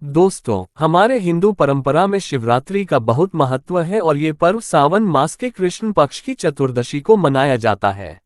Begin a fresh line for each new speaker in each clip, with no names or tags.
दोस्तों, हमारे हिंदू परंपरा में शिवरात्रि का बहुत महत्व है और ये पर्व सावन मास के कृष्ण पक्ष की चतुर्दशी को मनाया जाता है।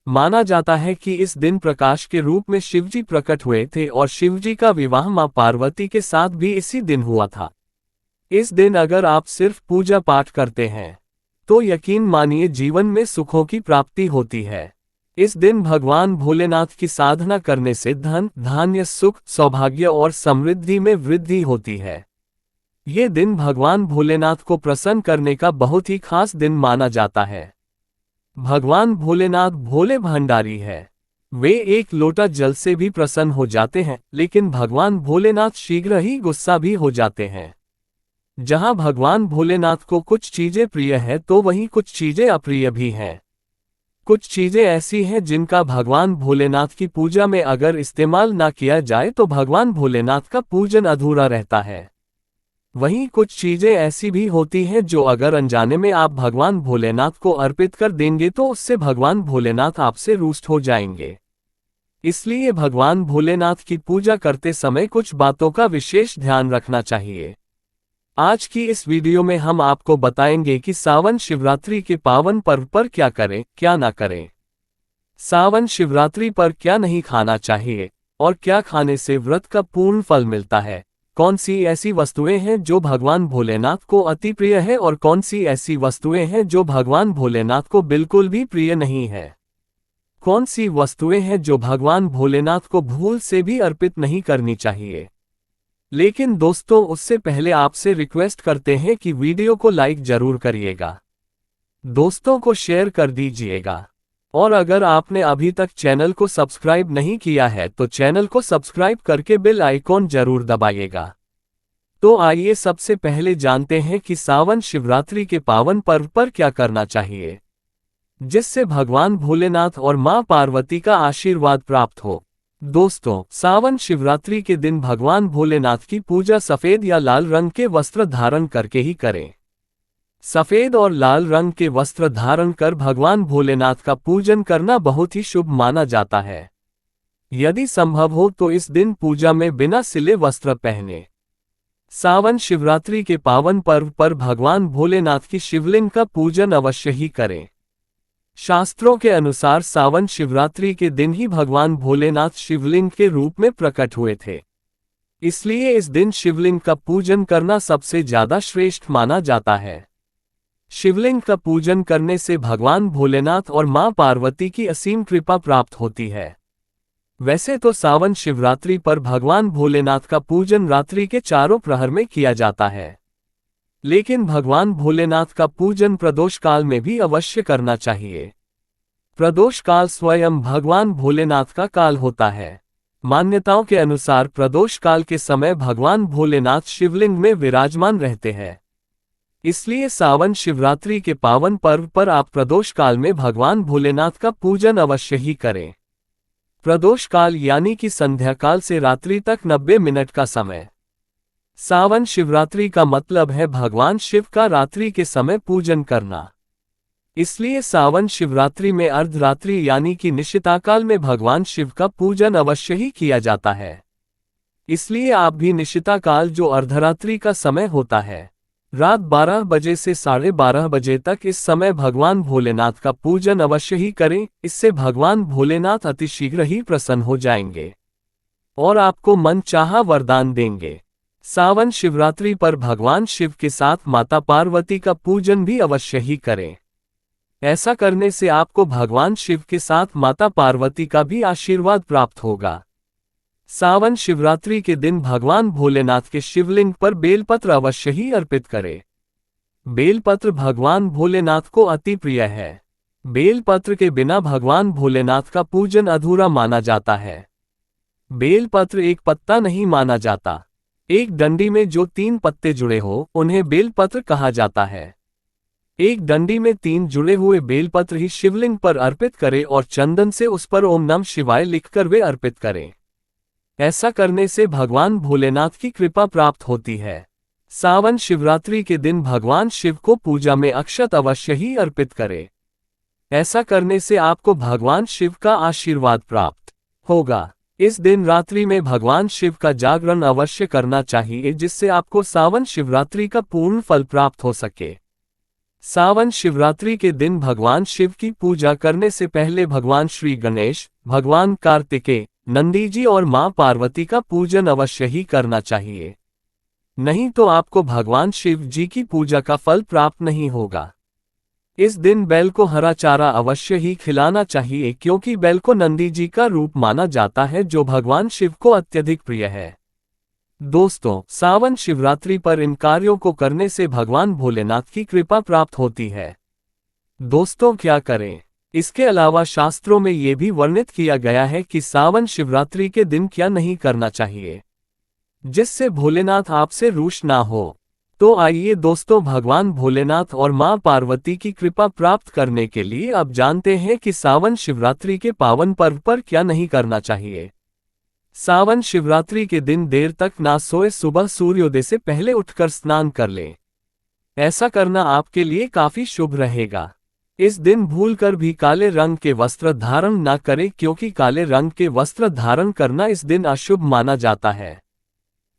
माना जाता है कि इस दिन प्रकाश के रूप में शिवजी प्रकट हुए थे और शिवजी का विवाह मां पार्वती के साथ भी इसी दिन हुआ था। इस दिन अगर आप सिर्फ पूजा पाठ करते हैं तो यकीन मानिए जीवन में सुखों की प्राप्ति होती है। इस दिन भगवान भोलेनाथ की साधना करने से धन, धान्य, सुख, सौभाग्य और समृद्धि में वृद्धि होती है। ये दिन भगवान भोलेनाथ को प्रसन्न करने का बहुत ही खास दिन माना जाता है। भगवान भोलेनाथ भोले भंडारी है। वे एक लोटा जल से भी प्रसन्न हो जाते हैं, लेकिन भगवान भोलेनाथ शीघ्र ही गुस्सा भी हो जाते हैं। जहां भगवान भोलेनाथ को कुछ चीजें प्रिय है तो वहीं कुछ चीजें अप्रिय भी हैं। कुछ चीजें ऐसी हैं जिनका भगवान भोलेनाथ की पूजा में अगर इस्तेमाल ना किया जाए तो भगवान भोलेनाथ का पूजन अधूरा रहता है। वहीं कुछ चीजें ऐसी भी होती हैं जो अगर अनजाने में आप भगवान भोलेनाथ को अर्पित कर देंगे तो उससे भगवान भोलेनाथ आपसे रुष्ट हो जाएंगे। इसलिए भगवान भोलेनाथ की पूजा करते समय कुछ बातों का विशेष ध्यान रखना चाहिए। आज की इस वीडियो में हम आपको बताएंगे कि सावन शिवरात्रि के पावन पर्व पर क्या करें, क्या ना करें। सावन शिवरात्रि पर क्या नहीं खाना चाहिए और क्या खाने से व्रत का पूर्ण फल मिलता है। कौन सी ऐसी वस्तुएं हैं जो भगवान भोलेनाथ को अति प्रिय है और कौन सी ऐसी वस्तुएं हैं जो भगवान भोलेनाथ को बिल्कुल भी प्रिय नहीं है। कौन सी वस्तुएं हैं जो भगवान भोलेनाथ को भूल से भी अर्पित नहीं करनी चाहिए। लेकिन दोस्तों, उससे पहले आपसे रिक्वेस्ट करते हैं कि वीडियो को लाइक जरूर करिएगा, दोस्तों को शेयर कर दीजिएगा और अगर आपने अभी तक चैनल को सब्सक्राइब नहीं किया है तो चैनल को सब्सक्राइब करके बेल आइकॉन जरूर दबाइएगा। तो आइए सबसे पहले जानते हैं कि सावन शिवरात्रि के पावन पर्व पर क्या करना चाहिए जिससे भगवान भोलेनाथ और मां पार्वती का आशीर्वाद प्राप्त हो। दोस्तों, सावन शिवरात्रि के दिन भगवान भोलेनाथ की पूजा सफेद या लाल रंग के वस्त्र धारण करके ही करें। सफेद और लाल रंग के वस्त्र धारण कर भगवान भोलेनाथ का पूजन करना बहुत ही शुभ माना जाता है। यदि संभव हो तो इस दिन पूजा में बिना सिले वस्त्र पहने। सावन शिवरात्रि के पावन पर्व पर भगवान भोलेनाथ की शिवलिंग का पूजन अवश्य ही करें। शास्त्रों के अनुसार सावन शिवरात्रि के दिन ही भगवान भोलेनाथ शिवलिंग के रूप में प्रकट हुए थे। इसलिए इस दिन शिवलिंग का पूजन करना सबसे ज्यादा श्रेष्ठ माना जाता है। शिवलिंग का पूजन करने से भगवान भोलेनाथ और मां पार्वती की असीम कृपा प्राप्त होती है। वैसे तो सावन शिवरात्रि पर भगवान भोलेनाथ का पूजन रात्रि के चारों प्रहर में किया जाता है, लेकिन भगवान भोलेनाथ का पूजन प्रदोष काल में भी अवश्य करना चाहिए। प्रदोष काल स्वयं भगवान भोलेनाथ का काल होता है। मान्यताओं के अनुसार प्रदोष काल के समय भगवान भोलेनाथ शिवलिंग में विराजमान रहते हैं। इसलिए सावन शिवरात्रि के पावन पर्व पर आप प्रदोष काल में भगवान भोलेनाथ का पूजन अवश्य ही करें। प्रदोष काल यानी कि संध्या काल से रात्रि तक 90 मिनट का समय। सावन शिवरात्रि का मतलब है भगवान शिव का रात्रि के समय पूजन करना। इसलिए सावन शिवरात्रि में अर्धरात्रि यानी कि निशिताकाल में भगवान शिव का पूजन अवश्य ही किया जाता है। इसलिए आप भी निशिताकाल जो अर्धरात्रि का समय होता है, रात 12 बजे से 12:30 बजे तक, इस समय भगवान भोलेनाथ का पूजन अवश्य ही करें। इससे भगवान भोलेनाथ अतिशीघ्र ही प्रसन्न हो जाएंगे और आपको मन चाहा वरदान देंगे। सावन शिवरात्रि पर भगवान शिव के साथ माता पार्वती का पूजन भी अवश्य ही करें। ऐसा करने से आपको भगवान शिव के साथ माता पार्वती का भी आशीर्वाद प्राप्त होगा। सावन शिवरात्रि के दिन भगवान भोलेनाथ के शिवलिंग पर बेलपत्र अवश्य ही अर्पित करें। बेलपत्र भगवान भोलेनाथ को अति प्रिय है। बेलपत्र के बिना भगवान भोलेनाथ का पूजन अधूरा माना जाता है। बेलपत्र एक पत्ता नहीं माना जाता। एक डंडी में जो 3 पत्ते जुड़े हो उन्हें बेलपत्र कहा जाता है। एक डंडी में 3 जुड़े हुए बेलपत्र ही शिवलिंग पर अर्पित करें और चंदन से उस पर ओम नमः शिवाय लिखकर वे अर्पित करें। ऐसा करने से भगवान भोलेनाथ की कृपा प्राप्त होती है। सावन शिवरात्रि के दिन भगवान शिव को पूजा में अक्षत अवश्य ही अर्पित करें। ऐसा करने से आपको भगवान शिव का आशीर्वाद प्राप्त होगा। इस दिन रात्रि में भगवान शिव का जागरण अवश्य करना चाहिए, जिससे आपको सावन शिवरात्रि का पूर्ण फल प्राप्त हो सके। सावन शिवरात्रि के दिन भगवान शिव की पूजा करने से पहले भगवान श्री गणेश, भगवान कार्तिकेय, नंदी जी और मां पार्वती का पूजन अवश्य ही करना चाहिए। नहीं तो आपको भगवान शिव जी की पूजा का फल प्राप्त नहीं होगा। इस दिन बैल को हरा चारा अवश्य ही खिलाना चाहिए, क्योंकि बैल को नंदी जी का रूप माना जाता है, जो भगवान शिव को अत्यधिक प्रिय है। दोस्तों, सावन शिवरात्रि पर इन कार्यों को करने से भगवान भोलेनाथ की कृपा प्राप्त होती है। दोस्तों, क्या करें? इसके अलावा शास्त्रों में ये भी वर्णित किया गया है कि सावन शिवरात्रि के दिन क्या नहीं करना चाहिए, जिससे भोलेनाथ आपसे रूठ ना हो। तो आइए दोस्तों, भगवान भोलेनाथ और मां पार्वती की कृपा प्राप्त करने के लिए अब जानते हैं कि सावन शिवरात्रि के पावन पर्व पर क्या नहीं करना चाहिए। सावन शिवरात्रि के दिन देर तक ना सोए, सुबह सूर्योदय से पहले उठकर स्नान कर लें। ऐसा करना आपके लिए काफी शुभ रहेगा। इस दिन भूलकर भी काले रंग के वस्त्र धारण ना करें, क्योंकि काले रंग के वस्त्र धारण करना इस दिन अशुभ माना जाता है।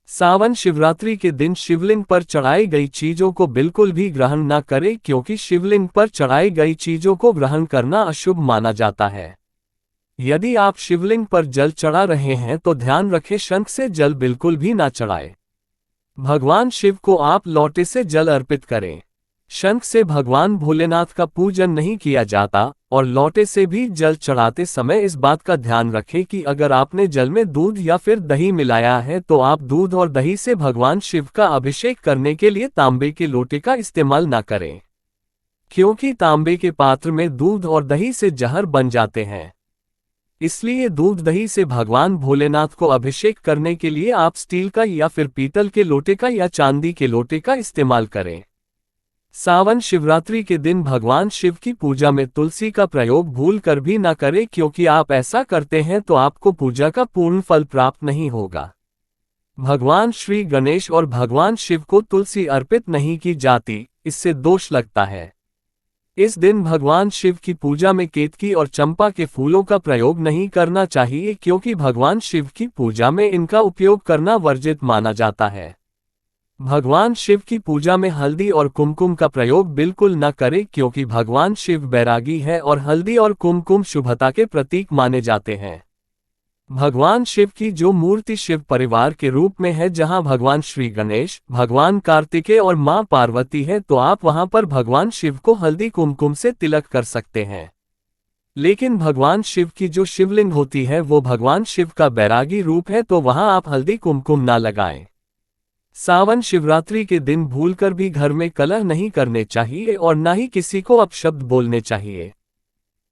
सावन शिवरात्रि के दिन शिवलिंग पर चढ़ाई गई चीजों को बिल्कुल भी ग्रहण न करें, क्योंकि शिवलिंग पर चढ़ाई गई चीजों को ग्रहण करना अशुभ माना जाता है। यदि आप शिवलिंग पर जल चढ़ा रहे हैं तो ध्यान रखें, शंख से जल बिल्कुल भी ना चढ़ाएं। भगवान शिव को आप लोटे से जल अर्पित करें। शंख से भगवान भोलेनाथ का पूजन नहीं किया जाता, और लोटे से भी जल चढ़ाते समय इस बात का ध्यान रखें कि अगर आपने जल में दूध या फिर दही मिलाया है तो आप दूध और दही से भगवान शिव का अभिषेक करने के लिए तांबे के लोटे का इस्तेमाल ना करें, क्योंकि तांबे के पात्र में दूध और दही से जहर बन जाते हैं। इसलिए दूध दही से भगवान भोलेनाथ को अभिषेक करने के लिए आप स्टील का या फिर पीतल के लोटे का या चांदी के लोटे का इस्तेमाल करें। सावन शिवरात्रि के दिन भगवान शिव की पूजा में तुलसी का प्रयोग भूल कर भी न करें, क्योंकि आप ऐसा करते हैं तो आपको पूजा का पूर्ण फल प्राप्त नहीं होगा। भगवान श्री गणेश और भगवान शिव को तुलसी अर्पित नहीं की जाती, इससे दोष लगता है। इस दिन भगवान शिव की पूजा में केतकी और चंपा के फूलों का प्रयोग नहीं करना चाहिए, क्योंकि भगवान शिव की पूजा में इनका उपयोग करना वर्जित माना जाता है। भगवान शिव की पूजा में हल्दी और कुमकुम का प्रयोग बिल्कुल न करें, क्योंकि भगवान शिव बैरागी है और हल्दी और कुमकुम शुभता के प्रतीक माने जाते हैं। भगवान शिव की जो मूर्ति शिव परिवार के रूप में है, जहां भगवान श्री गणेश, भगवान कार्तिकेय और मां पार्वती है, तो आप वहां पर भगवान शिव को हल्दी कुमकुम से तिलक कर सकते हैं। लेकिन भगवान शिव की जो शिवलिंग होती है वो भगवान शिव का बैरागी रूप है, तो वहां आप हल्दी कुमकुम ना लगाएं। सावन शिवरात्रि के दिन भूलकर भी घर में कलह नहीं करने चाहिए और न ही किसी को अपशब्द बोलने चाहिए।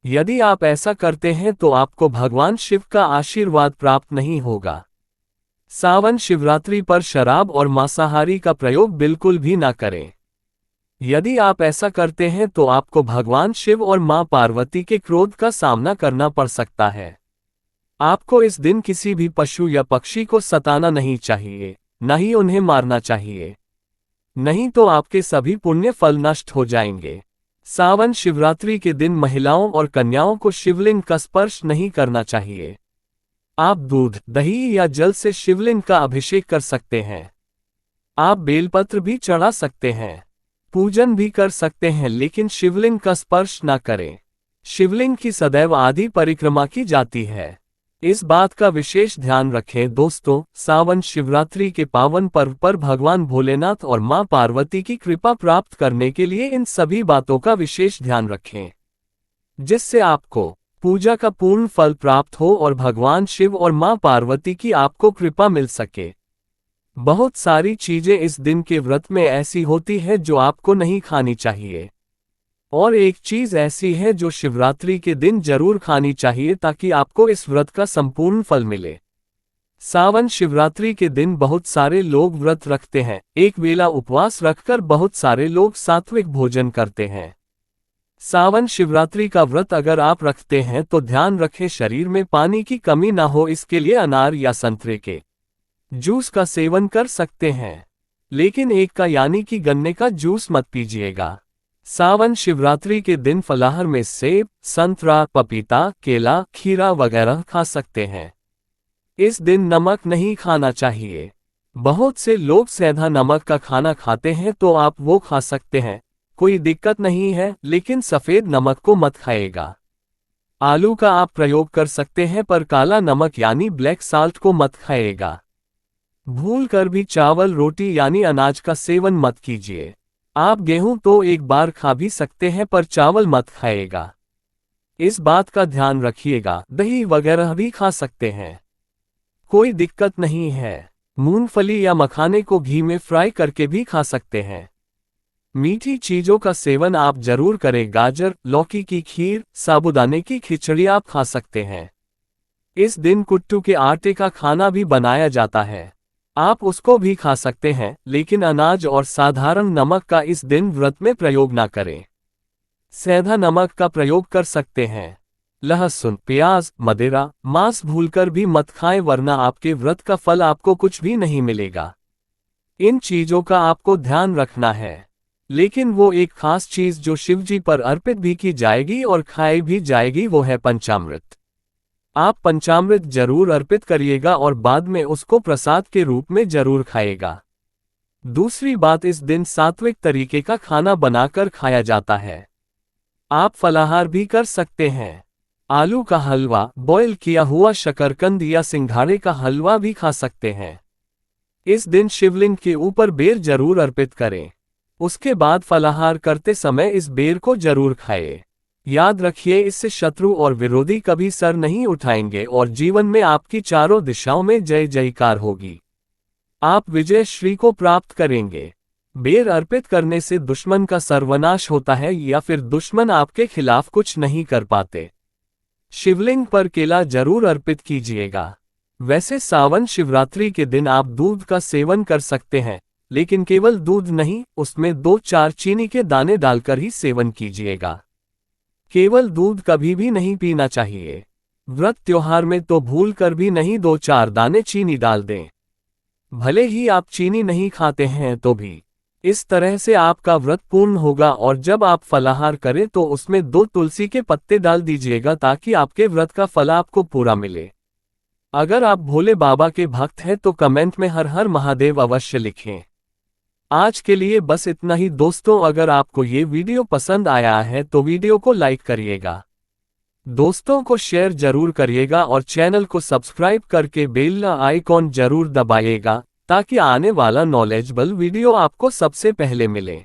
यदि आप ऐसा करते हैं तो आपको भगवान शिव का आशीर्वाद प्राप्त नहीं होगा। सावन शिवरात्रि पर शराब और मांसाहारी का प्रयोग बिल्कुल भी ना करें। यदि आप ऐसा करते हैं तो आपको भगवान शिव और मां पार्वती के क्रोध का सामना करना पड़ सकता है। आपको इस दिन किसी भी पशु या पक्षी को सताना नहीं चाहिए, न ही उन्हें मारना चाहिए, नहीं तो आपके सभी पुण्य फल नष्ट हो जाएंगे। सावन शिवरात्रि के दिन महिलाओं और कन्याओं को शिवलिंग का स्पर्श नहीं करना चाहिए। आप दूध, दही या जल से शिवलिंग का अभिषेक कर सकते हैं। आप बेलपत्र भी चढ़ा सकते हैं, पूजन भी कर सकते हैं, लेकिन शिवलिंग का स्पर्श न करें। शिवलिंग की सदैव आदि परिक्रमा की जाती है, इस बात का विशेष ध्यान रखें। दोस्तों, सावन शिवरात्रि के पावन पर्व पर भगवान भोलेनाथ और मां पार्वती की कृपा प्राप्त करने के लिए इन सभी बातों का विशेष ध्यान रखें, जिससे आपको पूजा का पूर्ण फल प्राप्त हो और भगवान शिव और मां पार्वती की आपको कृपा मिल सके। बहुत सारी चीजें इस दिन के व्रत में ऐसी होती है जो आपको नहीं खानी चाहिए, और एक चीज ऐसी है जो शिवरात्रि के दिन जरूर खानी चाहिए, ताकि आपको इस व्रत का संपूर्ण फल मिले। सावन शिवरात्रि के दिन बहुत सारे लोग व्रत रखते हैं। एक वेला उपवास रखकर बहुत सारे लोग सात्विक भोजन करते हैं। सावन शिवरात्रि का व्रत अगर आप रखते हैं तो ध्यान रखें शरीर में पानी की कमी ना हो। इसके लिए अनार या संतरे के जूस का सेवन कर सकते हैं, लेकिन एक का यानी कि गन्ने का जूस मत पीजिएगा। सावन शिवरात्रि के दिन फलाहार में सेब, संतरा, पपीता, केला, खीरा वगैरह खा सकते हैं। इस दिन नमक नहीं खाना चाहिए। बहुत से लोग सेंधा नमक का खाना खाते हैं तो आप वो खा सकते हैं, कोई दिक्कत नहीं है, लेकिन सफ़ेद नमक को मत खाएगा। आलू का आप प्रयोग कर सकते हैं पर काला नमक यानी ब्लैक साल्ट को मत खाएगा। भूल कर भी चावल रोटी यानी अनाज का सेवन मत कीजिए। आप गेहूं तो एक बार खा भी सकते हैं पर चावल मत खाएगा। इस बात का ध्यान रखिएगा। दही वगैरह भी खा सकते हैं, कोई दिक्कत नहीं है। मूंगफली या मखाने को घी में फ्राई करके भी खा सकते हैं। मीठी चीजों का सेवन आप जरूर करें। गाजर, लौकी की खीर, साबूदाने की खिचड़ी आप खा सकते हैं। इस दिन कुट्टू के आटे का खाना भी बनाया जाता है, आप उसको भी खा सकते हैं, लेकिन अनाज और साधारण नमक का इस दिन व्रत में प्रयोग ना करें। सेंधा नमक का प्रयोग कर सकते हैं। लहसुन, प्याज, मदिरा, मांस भूलकर भी मत खाएं वरना आपके व्रत का फल आपको कुछ भी नहीं मिलेगा। इन चीजों का आपको ध्यान रखना है, लेकिन वो एक खास चीज जो शिवजी पर अर्पित भी की जाएगी और खाई भी जाएगी वो है पंचामृत। आप पंचामृत जरूर अर्पित करिएगा और बाद में उसको प्रसाद के रूप में जरूर खाएगा। दूसरी बात, इस दिन सात्विक तरीके का खाना बनाकर खाया जाता है। आप फलाहार भी कर सकते हैं। आलू का हलवा, बॉयल किया हुआ शकरकंद या सिंघाड़े का हलवा भी खा सकते हैं। इस दिन शिवलिंग के ऊपर बेर जरूर अर्पित करें। उसके बाद फलाहार करते समय इस बेर को जरूर खाएं। याद रखिए, इससे शत्रु और विरोधी कभी सर नहीं उठाएंगे और जीवन में आपकी चारों दिशाओं में जय जयकार होगी। आप विजय श्री को प्राप्त करेंगे। बेर अर्पित करने से दुश्मन का सर्वनाश होता है या फिर दुश्मन आपके खिलाफ कुछ नहीं कर पाते। शिवलिंग पर केला जरूर अर्पित कीजिएगा। वैसे सावन शिवरात्रि के दिन आप दूध का सेवन कर सकते हैं, लेकिन केवल दूध नहीं, उसमें 2-4 चीनी के दाने डालकर ही सेवन कीजिएगा। केवल दूध कभी भी नहीं पीना चाहिए। व्रत त्योहार में तो भूल कर भी नहीं 2-4 दाने चीनी डाल दें। भले ही आप चीनी नहीं खाते हैं तो भी इस तरह से आपका व्रत पूर्ण होगा। और जब आप फलाहार करें तो उसमें 2 तुलसी के पत्ते डाल दीजिएगा ताकि आपके व्रत का फल आपको पूरा मिले। अगर आप भोले बाबा के भक्त हैं तो कमेंट में हर हर महादेव अवश्य लिखें। आज के लिए बस इतना ही दोस्तों। अगर आपको ये वीडियो पसंद आया है तो वीडियो को लाइक करिएगा, दोस्तों को शेयर जरूर करिएगा और चैनल को सब्सक्राइब करके बेल आइकॉन जरूर दबाइएगा ताकि आने वाला नॉलेजेबल वीडियो आपको सबसे पहले मिले।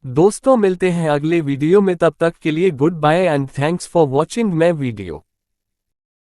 दोस्तों मिलते हैं अगले वीडियो में, तब तक के लिए goodbye and thanks for watching my video.